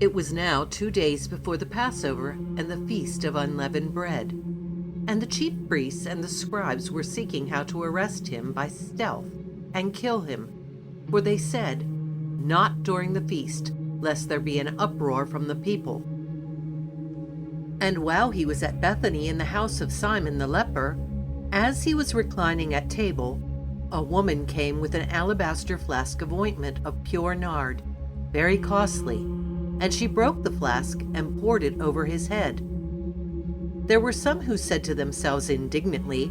It was now 2 days before the Passover and the Feast of Unleavened Bread, and the chief priests and the scribes were seeking how to arrest him by stealth and kill him, for they said, "Not during the feast, lest there be an uproar from the people." And while he was at Bethany in the house of Simon the leper, as he was reclining at table, a woman came with an alabaster flask of ointment of pure nard, very costly, and she broke the flask and poured it over his head. There were some who said to themselves indignantly,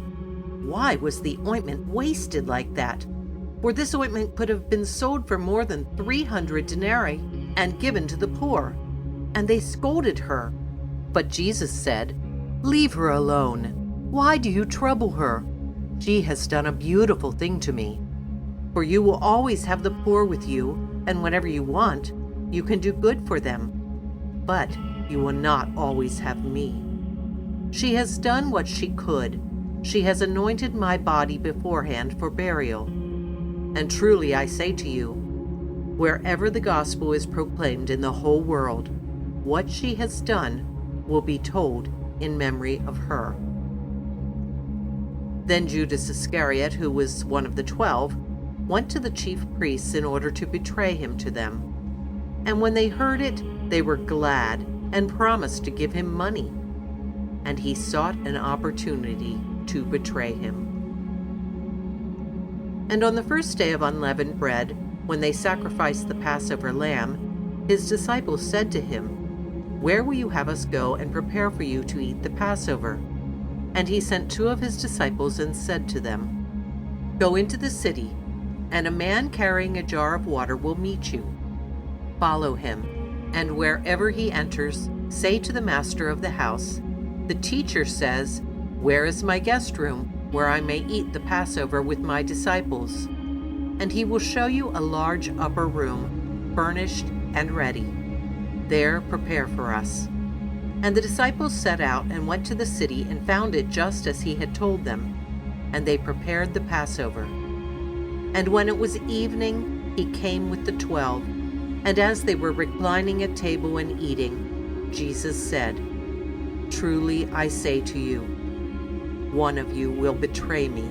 "Why was the ointment wasted like that? For this ointment could have been sold for more than 300 denarii and given to the poor." And they scolded her. But Jesus said, "Leave her alone. Why do you trouble her? She has done a beautiful thing to me. For you will always have the poor with you, and whenever you want, you can do good for them. But you will not always have me. She has done what she could. She has anointed my body beforehand for burial. And truly I say to you, wherever the gospel is proclaimed in the whole world, what she has done will be told in memory of her." Then Judas Iscariot, who was one of the 12, went to the chief priests in order to betray him to them. And when they heard it, they were glad and promised to give him money. And he sought an opportunity to betray him. And on the first day of unleavened bread, when they sacrificed the Passover lamb, his disciples said to him, "Where will you have us go and prepare for you to eat the Passover?" And he sent 2 of his disciples and said to them, "Go into the city, and a man carrying a jar of water will meet you. Follow him, and wherever he enters, say to the master of the house, 'The teacher says, where is my guest room, where I may eat the Passover with my disciples?' And he will show you a large upper room, furnished and ready. There prepare for us." And the disciples set out and went to the city and found it just as he had told them, and they prepared the Passover. And when it was evening, he came with the 12, and as they were reclining at table and eating, Jesus said, "Truly I say to you, one of you will betray me,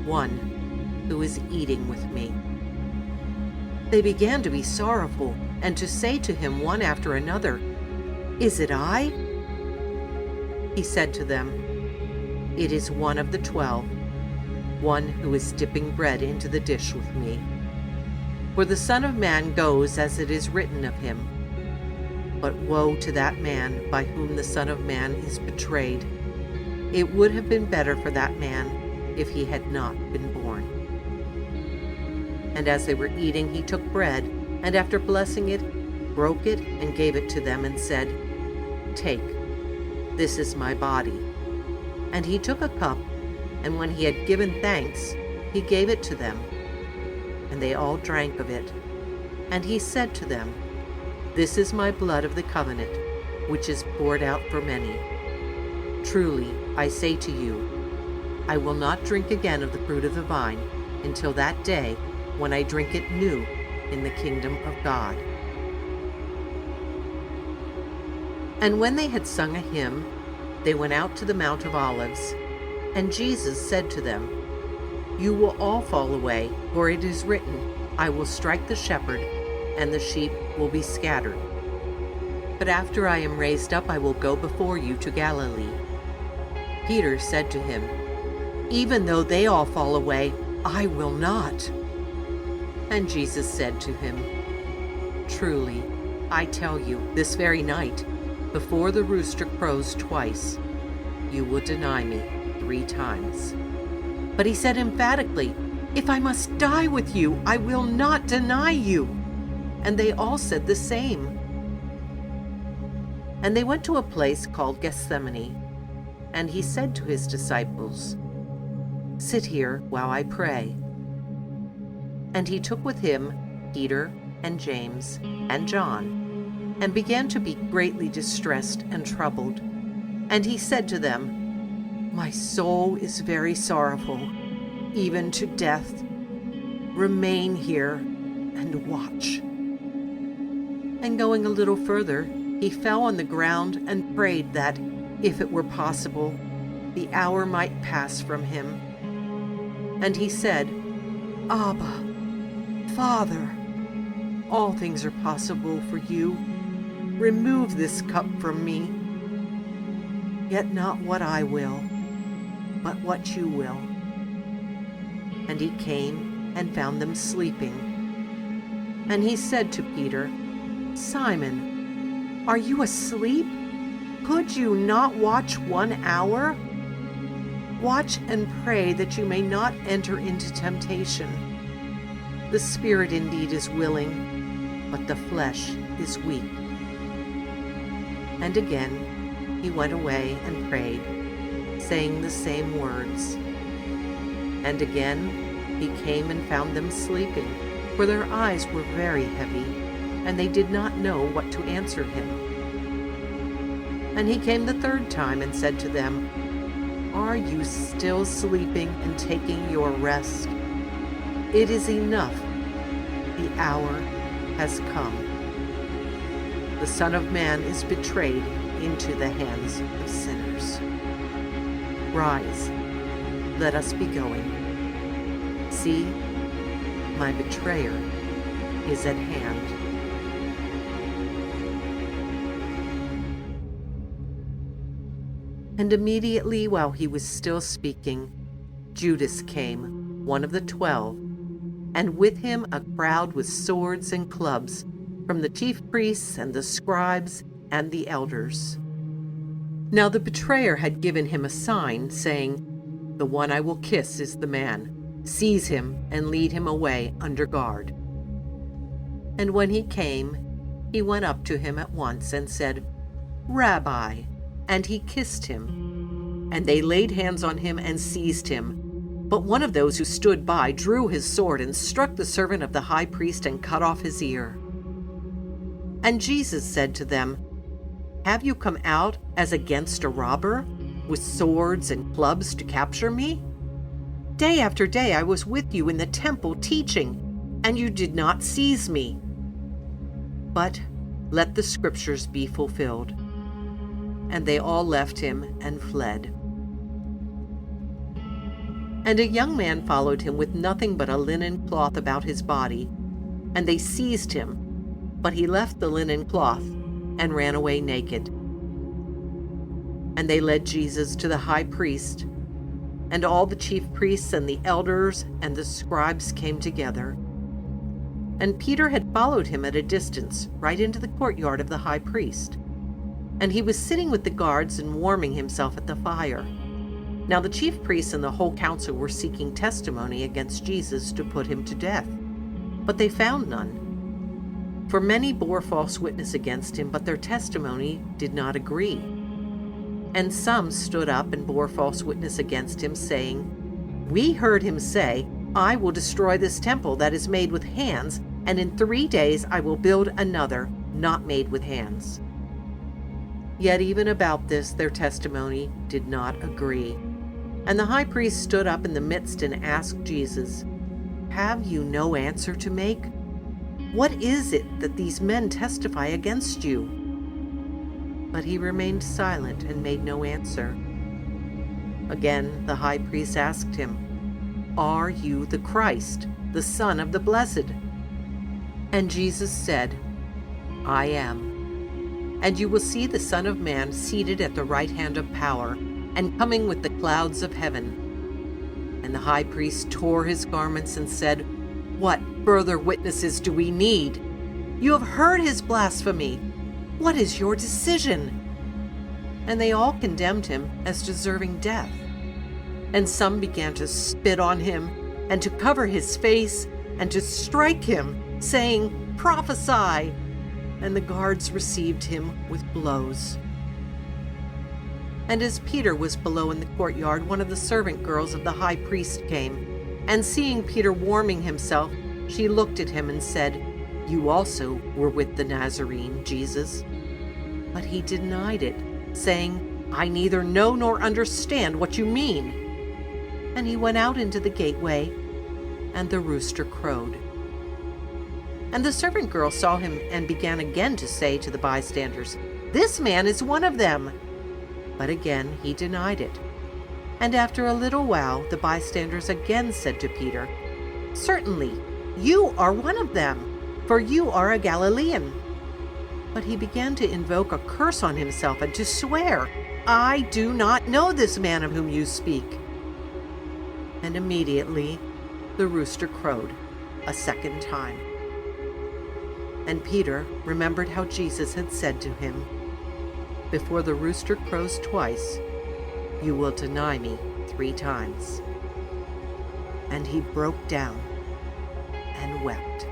one who is eating with me." They began to be sorrowful and to say to him one after another, "Is it I?" He said to them, "It is one of the 12, one who is dipping bread into the dish with me. For the Son of Man goes as it is written of him. But woe to that man by whom the Son of Man is betrayed. It would have been better for that man if he had not been born." And as they were eating, he took bread, and after blessing it, broke it and gave it to them and said, "Take, this is my body." And he took a cup, and when he had given thanks, he gave it to them. And they all drank of it. And he said to them, "This is my blood of the covenant, which is poured out for many. Truly, I say to you, I will not drink again of the fruit of the vine until that day when I drink it new in the kingdom of God." And when they had sung a hymn, they went out to the Mount of Olives. And Jesus said to them, "You will all fall away, for it is written, I will strike the shepherd, and the sheep will be scattered. But after I am raised up, I will go before you to Galilee." Peter said to him, "Even though they all fall away, I will not." And Jesus said to him, "Truly, I tell you, this very night, before the rooster crows twice, you will deny me 3 times. But he said emphatically, "If I must die with you, I will not deny you." And they all said the same. And they went to a place called Gethsemane, and he said to his disciples, "Sit here while I pray." And he took with him Peter and James and John, and began to be greatly distressed and troubled. And he said to them, "My soul is very sorrowful, even to death. Remain here and watch." And going a little further, he fell on the ground and prayed that, if it were possible, the hour might pass from him. And he said, Abba, Father, all things are possible for you. Remove this cup from me. Yet not what I will, but what you will. And he came and found them sleeping. And he said to Peter, Simon, are you asleep? Could you not watch 1 hour? Watch and pray that you may not enter into temptation. The spirit indeed is willing, but the flesh is weak. And again he went away and prayed, saying the same words. And again he came and found them sleeping, for their eyes were very heavy, and they did not know what to answer him. And he came the third time and said to them, Are you still sleeping and taking your rest? It is enough. The hour has come. The Son of Man is betrayed into the hands of sinners. Rise, let us be going. See, my betrayer is at hand. And immediately while he was still speaking, Judas came, one of the 12, and with him a crowd with swords and clubs, from the chief priests and the scribes and the elders. Now the betrayer had given him a sign, saying, The one I will kiss is the man. Seize him and lead him away under guard. And when he came, he went up to him at once and said, Rabbi, and he kissed him. And they laid hands on him and seized him. But one of those who stood by drew his sword and struck the servant of the high priest and cut off his ear. And Jesus said to them, Have you come out as against a robber, with swords and clubs to capture me? Day after day I was with you in the temple teaching, and you did not seize me. But let the scriptures be fulfilled. And they all left him and fled. And a young man followed him with nothing but a linen cloth about his body, and they seized him, but he left the linen cloth and ran away naked. And they led Jesus to the high priest, and all the chief priests and the elders and the scribes came together. And Peter had followed him at a distance, right into the courtyard of the high priest. And he was sitting with the guards and warming himself at the fire. Now the chief priests and the whole council were seeking testimony against Jesus to put him to death, but they found none. For many bore false witness against him, but their testimony did not agree. And some stood up and bore false witness against him, saying, We heard him say, I will destroy this temple that is made with hands, and in 3 days I will build another, not made with hands. Yet even about this their testimony did not agree. And the high priest stood up in the midst and asked Jesus, Have you no answer to make? What is it that these men testify against you? But he remained silent and made no answer. Again the high priest asked him, Are you the Christ, the Son of the Blessed? And Jesus said, I am. And you will see the Son of Man seated at the right hand of power, and coming with the clouds of heaven. And the high priest tore his garments and said, What further witnesses do we need? You have heard his blasphemy. What is your decision? And they all condemned him as deserving death. And some began to spit on him, and to cover his face, and to strike him, saying, Prophesy! And the guards received him with blows. And as Peter was below in the courtyard, one of the servant girls of the high priest came, and seeing Peter warming himself, she looked at him and said, You also were with the Nazarene, Jesus. But he denied it, saying, I neither know nor understand what you mean. And he went out into the gateway, and the rooster crowed. And the servant girl saw him and began again to say to the bystanders, "This man is one of them." But again he denied it. And after a little while the bystanders again said to Peter, "Certainly, you are one of them, for you are a Galilean." But he began to invoke a curse on himself and to swear, "I do not know this man of whom you speak." And immediately the rooster crowed a second time. And Peter remembered how Jesus had said to him, "Before the rooster crows twice, you will deny me 3 times." And he broke down and wept.